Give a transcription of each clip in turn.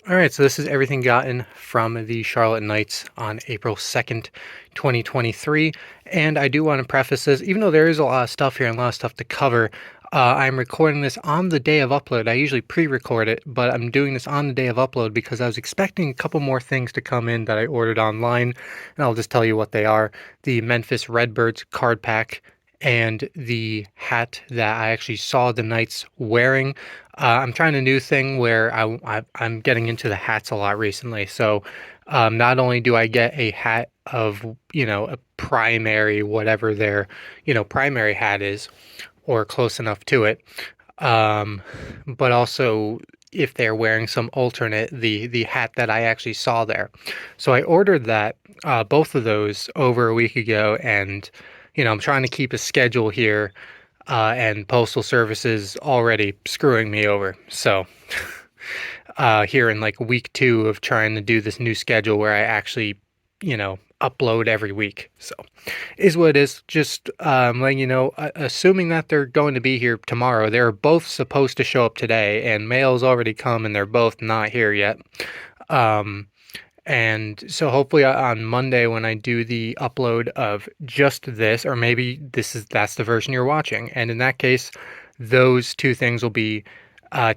All right, so this is everything gotten from the Charlotte Knights on April 2nd, 2023. And I do want to preface this, even though there is a lot of stuff here and a lot of stuff to cover, I'm recording this on the day of upload. I usually pre-record it, but I'm doing this on the day of upload because I was expecting a couple more things to come in that I ordered online, and I'll just tell you what they are. The Memphis Redbirds card pack and the hat that I actually saw the Knights wearing. I'm trying a new thing where I'm getting into the hats a lot recently. So not only do I get a hat of, a primary, whatever their, primary hat is, or close enough to it, but also if they're wearing some alternate, the hat that I actually saw there. So I ordered that, both of those over a week ago, and I'm trying to keep a schedule here, and Postal Service is already screwing me over. So here in like week 2 of trying to do this new schedule where I actually, upload every week. So is what it is. Just letting you know, assuming that they're going to be here tomorrow, they're both supposed to show up today, and mail's already come, and they're both not here yet. And so hopefully on Monday when I do the upload of just this, or maybe that's the version you're watching, and in that case, those two things will be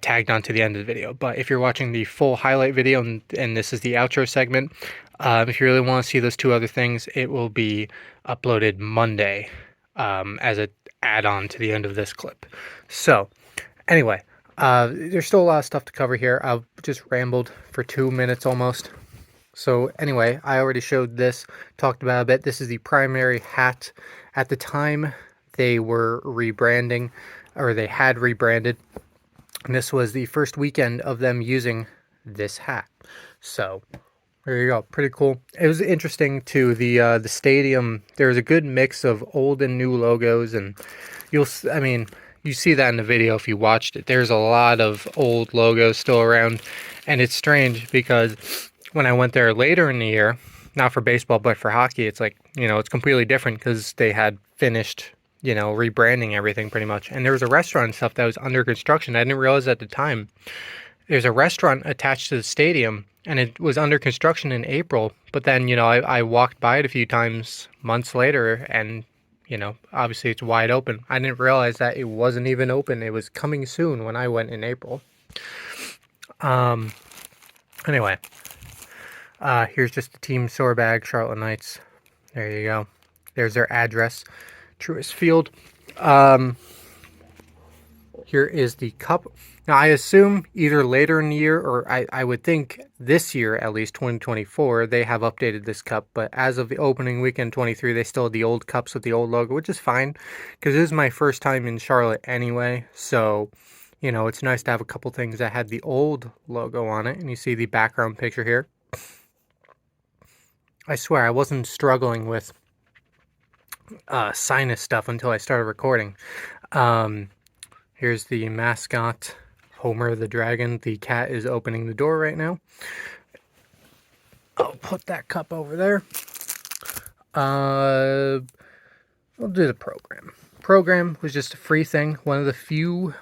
tagged onto the end of the video. But if you're watching the full highlight video and this is the outro segment, if you really want to see those two other things, it will be uploaded Monday as an add-on to the end of this clip. So anyway, there's still a lot of stuff to cover here. I've just rambled for 2 minutes almost. So anyway, I already showed this, talked about it a bit. This is the primary hat. At the time, they were rebranding, or they had rebranded, and this was the first weekend of them using this hat. So there you go, pretty cool. It was interesting too. The stadium, there's a good mix of old and new logos, and you see that in the video if you watched it. There's a lot of old logos still around, and it's strange because when I went there later in the year, not for baseball, but for hockey, it's like, it's completely different because they had finished, rebranding everything pretty much. And there was a restaurant and stuff that was under construction. I didn't realize at the time. There's a restaurant attached to the stadium, and it was under construction in April. But then, I walked by it a few times months later, and, obviously it's wide open. I didn't realize that it wasn't even open. It was coming soon when I went in April. Anyway. Here's just the team sore bag, Charlotte Knights. There you go. There's their address, Truist Field. Here is the cup. Now, I assume either later in the year, or I would think this year, at least 2024, they have updated this cup. But as of the opening weekend 23, they still had the old cups with the old logo, which is fine, because this is my first time in Charlotte anyway. So, it's nice to have a couple things that had the old logo on it. And you see the background picture here. I swear, I wasn't struggling with sinus stuff until I started recording. Here's the mascot, Homer the Dragon. The cat is opening the door right now. I'll put that cup over there. We'll do the program. Program was just a free thing. One of the few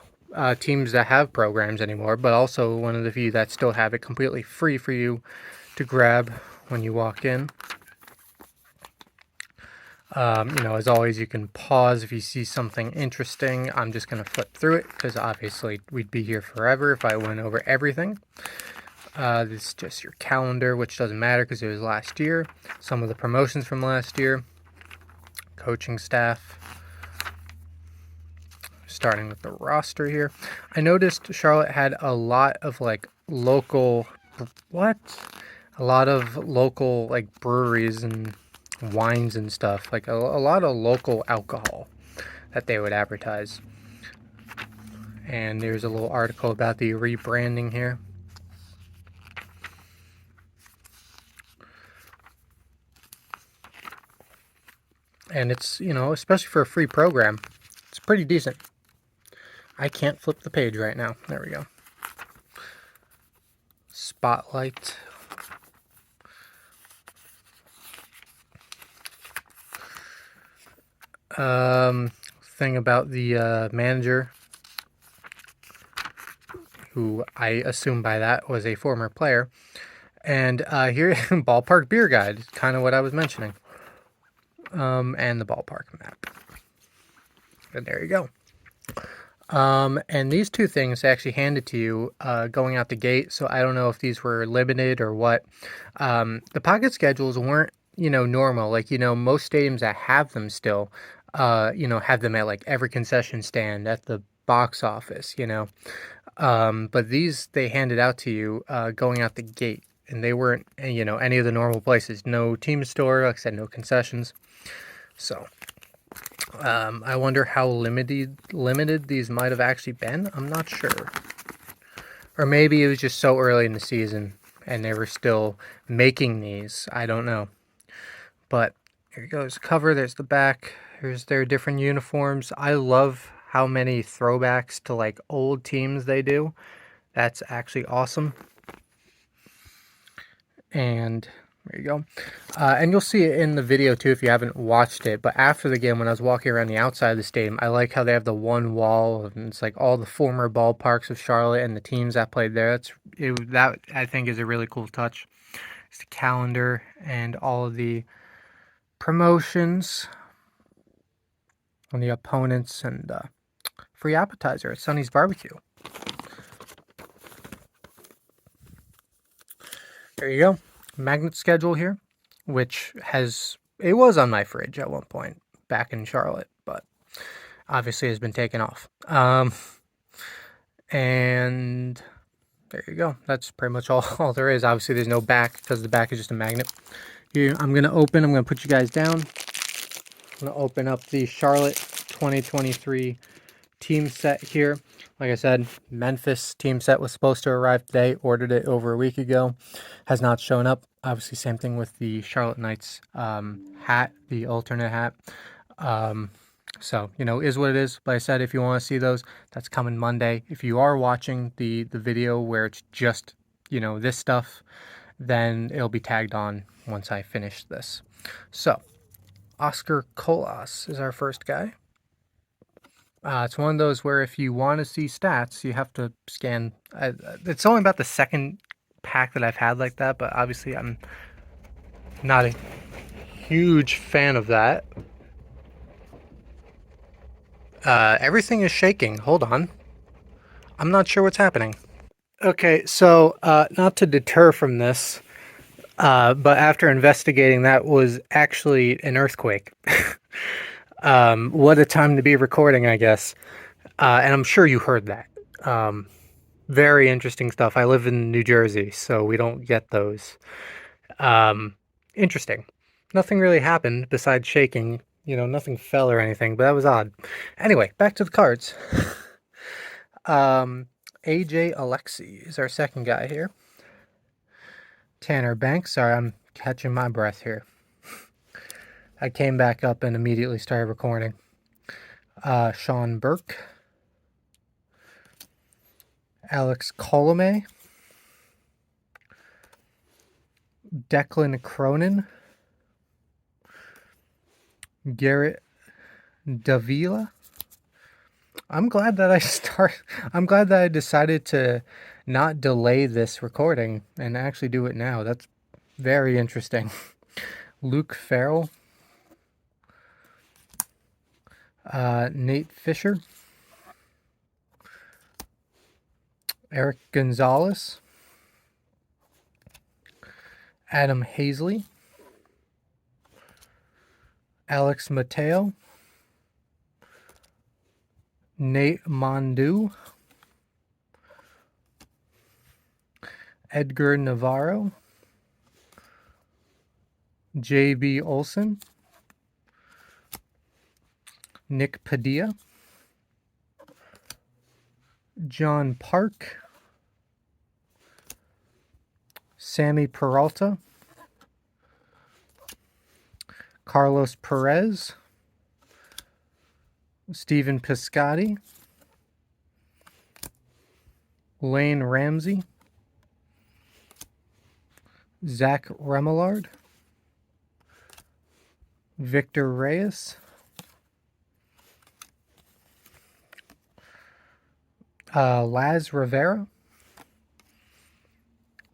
teams that have programs anymore, but also one of the few that still have it completely free for you to grab when you walk in. As always, you can pause if you see something interesting. I'm just going to flip through it because obviously we'd be here forever if I went over everything. This is just your calendar, which doesn't matter because it was last year. Some of the promotions from last year. Coaching staff. Starting with the roster here. I noticed Charlotte had a lot of local breweries and wines and stuff, a lot of local alcohol that they would advertise. And there's a little article about the rebranding here. And it's, especially for a free program, it's pretty decent. I can't flip the page right now. There we go. Spotlight. Thing about the manager who I assume by that was a former player. And here, ballpark beer guide, kind of what I was mentioning. And the ballpark map. And there you go. And these two things they actually handed to you going out the gate, so I don't know if these were limited or what. The pocket schedules weren't, normal. Like, most stadiums that have them still, have them at like every concession stand, at the box office, But these they handed out to you going out the gate, and they weren't, any of the normal places. No team store, like I said, no concessions. So I wonder how limited these might have actually been. I'm not sure. Or maybe it was just so early in the season and they were still making these. I don't know. But here goes cover. There's the back. Here's their different uniforms. I love how many throwbacks to like old teams they do. That's actually awesome. And there you go. And you'll see it in the video too if you haven't watched it. But after the game, when I was walking around the outside of the stadium, I like how they have the one wall and it's like all the former ballparks of Charlotte and the teams that played there. That I think is a really cool touch. It's the calendar and all of the promotions on the opponents and free appetizer at Sonny's Barbecue. There you go. Magnet schedule here, which it was on my fridge at one point back in Charlotte, but obviously has been taken off. And there you go. That's pretty much all there is. Obviously there's no back because the back is just a magnet. Here, I'm going to put you guys down. I'm going to open up the Charlotte 2023 team set here. Like I said, Memphis team set was supposed to arrive today. Ordered it over a week ago. Has not shown up. Obviously, same thing with the Charlotte Knights hat, the alternate hat. So, is what it is. But I said, if you want to see those, that's coming Monday. If you are watching the video where it's just, this stuff, then it'll be tagged on once I finish this. So, Oscar Colas is our first guy. It's one of those where if you want to see stats, you have to scan. It's only about the second pack that I've had like that, but obviously I'm not a huge fan of that. Everything is shaking. Hold on. I'm not sure what's happening. Okay, so not to deter from this, but after investigating, that was actually an earthquake. What a time to be recording, I guess. And I'm sure you heard that. Very interesting stuff. I live in New Jersey, so we don't get those. Interesting. Nothing really happened besides shaking. Nothing fell or anything, but that was odd. Anyway, back to the cards. AJ Alexi is our second guy here. Tanner Banks. Sorry, I'm catching my breath here. I came back up and immediately started recording. Sean Burke. Alex Colome. Declan Cronin. Garrett Davila. I'm glad that I decided to not delay this recording and actually do it now. That's very interesting. Luke Farrell. Nate Fisher. Eric Gonzalez. Adam Hazley. Alex Mateo. Nate Mondu. Edgar Navarro. JB Olson. Nick Padilla. John Park. Sammy Peralta. Carlos Perez. Stephen Piscotty. Lane Ramsey. Zach Remillard. Victor Reyes. Laz Rivera.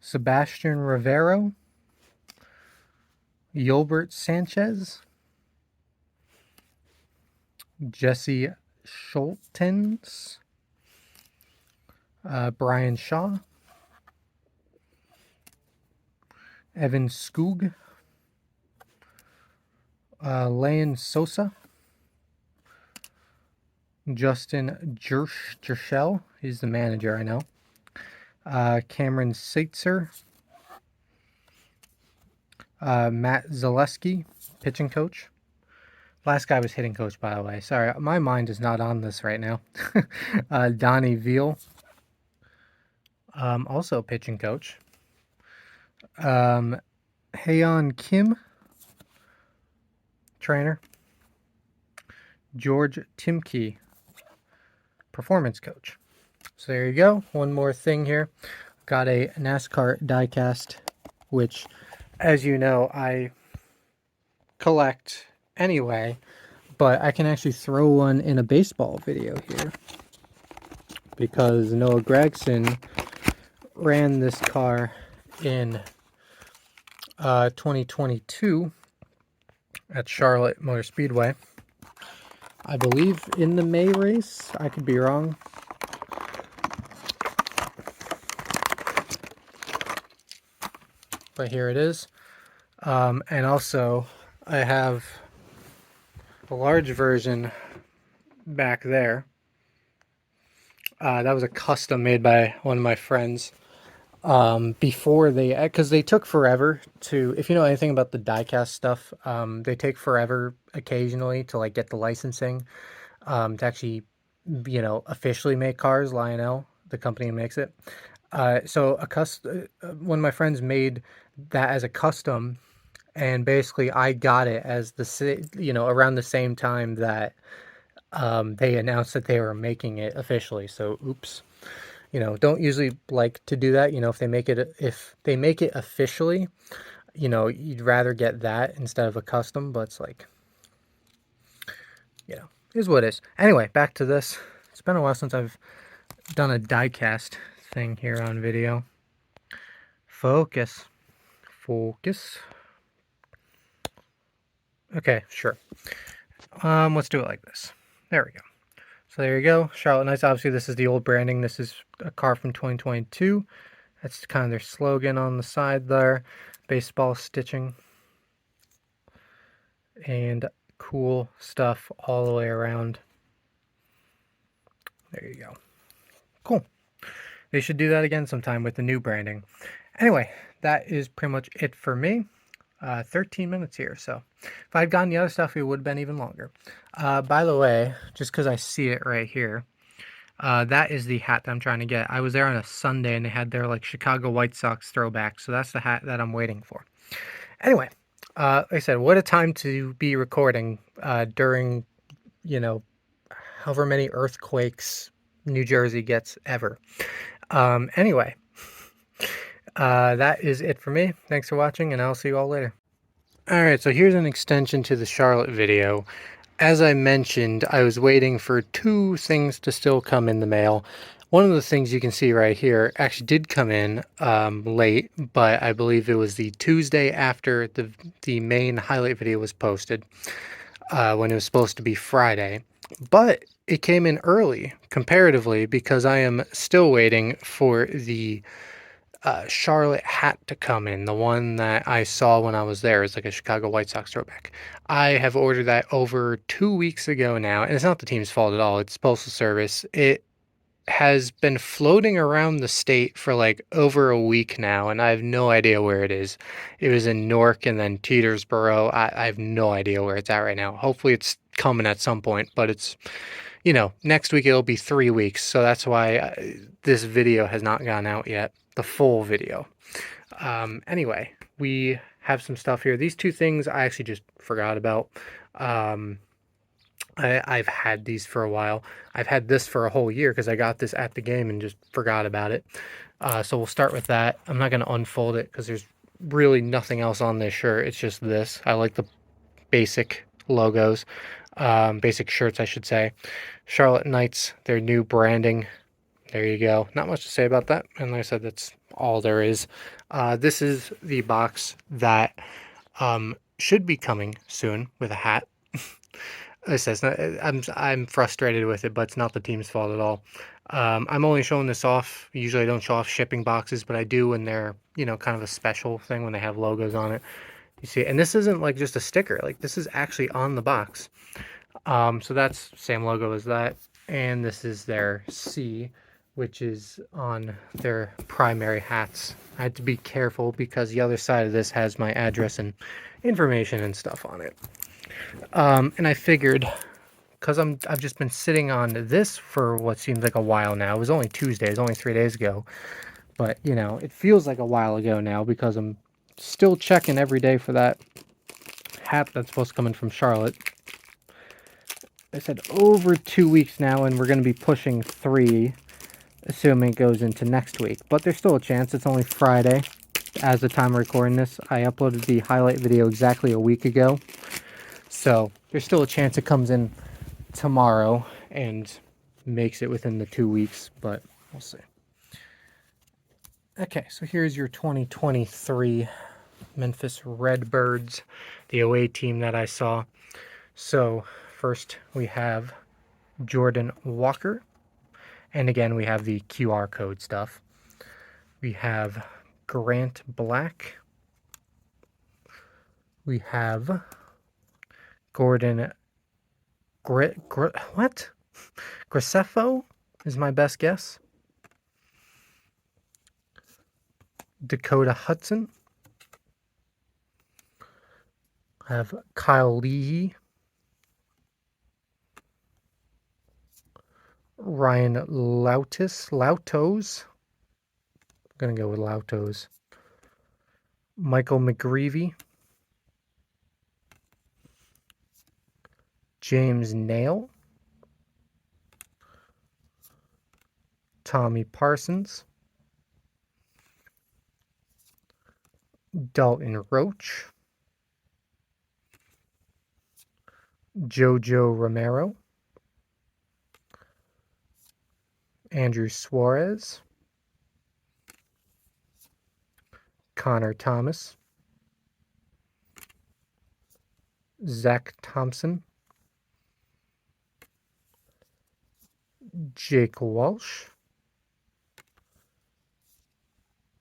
Sebastian Rivero, Yolbert Sanchez, Jesse Schultens, Brian Shaw, Evan Skoog, Leon Sosa, Justin Jershell, he's the manager, I know. Cameron Seitzer, Matt Zaleski, pitching coach. Last guy was hitting coach, by the way. Sorry, my mind is not on this right now. Donnie Veal, also pitching coach. Haeyeon Kim, trainer. George Timke, performance coach. So there you go. One more thing here. Got a NASCAR Diecast, which, as you know, I collect anyway, but I can actually throw one in a baseball video here because Noah Gragson ran this car in 2022 at Charlotte Motor Speedway. I believe in the May race. I could be wrong. But here it is. And also, I have a large version back there. That was a custom made by one of my friends. Before because they took forever to, if you know anything about the diecast stuff, they take forever occasionally to like get the licensing, to actually, officially make cars. Lionel, the company makes it. So one of my friends made that as a custom, and basically I got it as around the same time that they announced that they were making it officially. So oops. Don't usually like to do that. If they make it officially, you'd rather get that instead of a custom, but it's like, is what it is. Anyway, back to this. It's been a while since I've done a diecast thing here on video. Focus. Okay, sure. Let's do it like this. There we go. So there you go, Charlotte Knights. Obviously, this is the old branding. This is a car from 2022. That's kind of their slogan on the side there. Baseball stitching. And cool stuff all the way around. There you go. Cool. They should do that again sometime with the new branding. Anyway, that is pretty much it for me. 13 minutes here, so if I'd gotten the other stuff, it would have been even longer. By the way, just because I see it right here, that is the hat that I'm trying to get. I was there on a Sunday, and they had their like Chicago White Sox throwback, so that's the hat that I'm waiting for. Anyway, like I said, what a time to be recording during, however many earthquakes New Jersey gets ever. Anyway. That is it for me. Thanks for watching, and I'll see you all later. Alright, so here's an extension to the Charlotte video. As I mentioned, I was waiting for two things to still come in the mail. One of the things you can see right here actually did come in late, but I believe it was the Tuesday after the main highlight video was posted, when it was supposed to be Friday. But it came in early, comparatively, because I am still waiting for the Charlotte hat to come in. The one that I saw when I was there is like a Chicago White Sox throwback. I have ordered that over 2 weeks ago now, and it's not the team's fault at all. It's Postal Service. It has been floating around the state for like over a week now, and I have no idea where it is. It was in Newark and then Tetersboro. I have no idea where it's at right now. Hopefully it's coming at some point, but it's, next week it'll be 3 weeks, so that's why this video has not gone out yet. The full video. Anyway, we have some stuff here. These two things I actually just forgot about. I've had these for a while. I've had this for a whole year because I got this at the game and just forgot about it. So we'll start with that. I'm not going to unfold it because there's really nothing else on this shirt. It's just this. I like the basic logos, basic shirts, I should say. Charlotte Knights, their new branding. there you go. Not much to say about that. And like I said, that's all there is. This is the box that should be coming soon with a hat. It says I'm frustrated with it, but it's not the team's fault at all. I'm only showing this off. Usually I don't show off shipping boxes, but I do when they're, kind of a special thing when they have logos on it. You see, and this isn't like just a sticker. Like this is actually on the box. So that's same logo as that. And this is their C, which is on their primary hats. I had to be careful because the other side of this has my address and information and stuff on it. And I figured, because I've just been sitting on this for what seems like a while now. It was only Tuesday, it was only 3 days ago. But, it feels like a while ago now because I'm still checking every day for that hat that's supposed to come in from Charlotte. I said over 2 weeks now, and we're going to be pushing 3, assuming it goes into next week. But there's still a chance. It's only Friday as the time of recording this. I uploaded the highlight video exactly a week ago. So there's still a chance it comes in tomorrow and makes it within the 2 weeks, but we'll see. Okay, so here's your 2023 Memphis Redbirds, the away team that I saw. So first we have Jordan Walker, and again we have the QR code stuff. We have Grant Black. We have Gordon what? Graceffo is my best guess. Dakota Hudson. I have Kyle Lee. Ryan Lautos. I'm going to go with Lautos. Michael McGreevy. James Nail. Tommy Parsons. Dalton Roach. Jojo Romero. Andrew Suarez. Connor Thomas. Zach Thompson. Jake Walsh.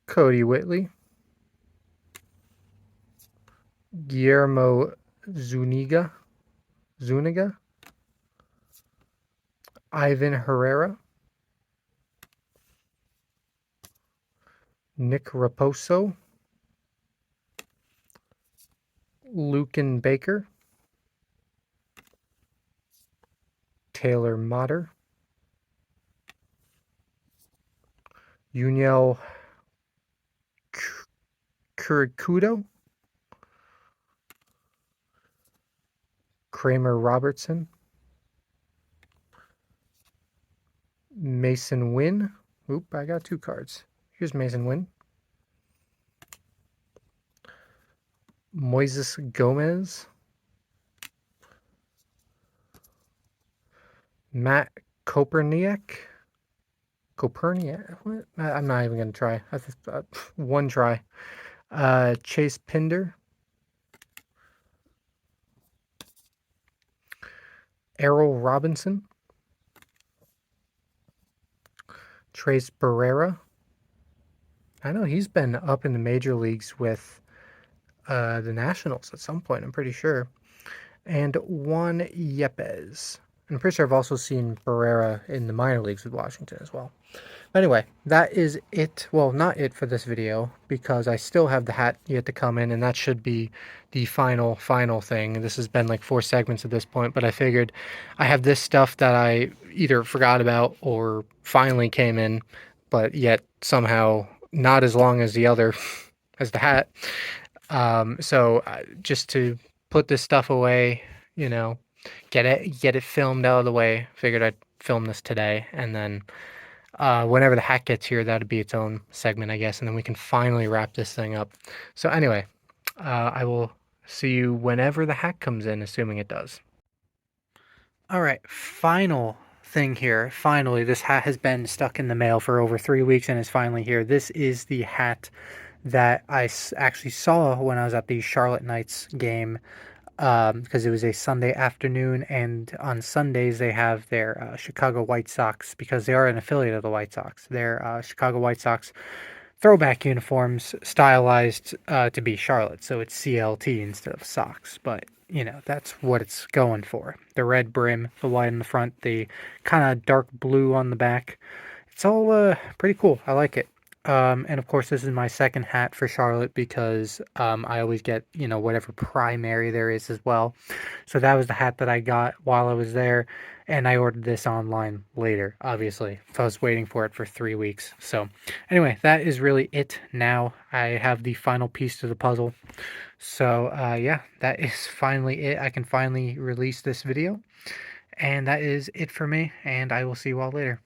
Cody Whitley. Guillermo Zuniga. Ivan Herrera. Nick Raposo. Lucan Baker. Taylor Motter. Yuniel Kurikudo. Kramer Robertson. Mason Wynn. Oop, I got 2 cards. Here's Mason Wynn. Moises Gomez. Matt Koperniak. What? I'm not even going to try. One try. Chase Pinder. Errol Robinson. Trace Barrera. I know he's been up in the major leagues with the Nationals at some point, I'm pretty sure. And Juan Yepes. I'm pretty sure I've also seen Barrera in the minor leagues with Washington as well. But anyway, that is it. Well, not it for this video, because I still have the hat yet to come in, and that should be the final thing. This has been like 4 segments at this point, but I figured I have this stuff that I either forgot about or finally came in, but yet somehow not as long as the other, as the hat. So just to put this stuff away, get it filmed out of the way, figured I'd film this today, and then whenever the hat gets here, that'd be its own segment, I guess, and then we can finally wrap this thing up. So anyway, I will see you whenever the hat comes in, assuming it does. All right, final thing here. Finally, this hat has been stuck in the mail for over 3 weeks and is finally here. This is the hat that I actually saw when I was at the Charlotte Knights game, because it was a Sunday afternoon, and on Sundays they have their Chicago White Sox, because they are an affiliate of the White Sox. Their Chicago White Sox throwback uniforms stylized to be Charlotte, so it's CLT instead of Sox, but that's what it's going for. The red brim, the white in the front, the kind of dark blue on the back. It's all pretty cool. I like it. And of course, this is my second hat for Charlotte because I always get, whatever primary there is as well. So that was the hat that I got while I was there, and I ordered this online later, obviously. So I was waiting for it for 3 weeks. So anyway, that is really it now. I have the final piece to the puzzle. So yeah, that is finally it. I can finally release this video. And that is it for me, and I will see you all later.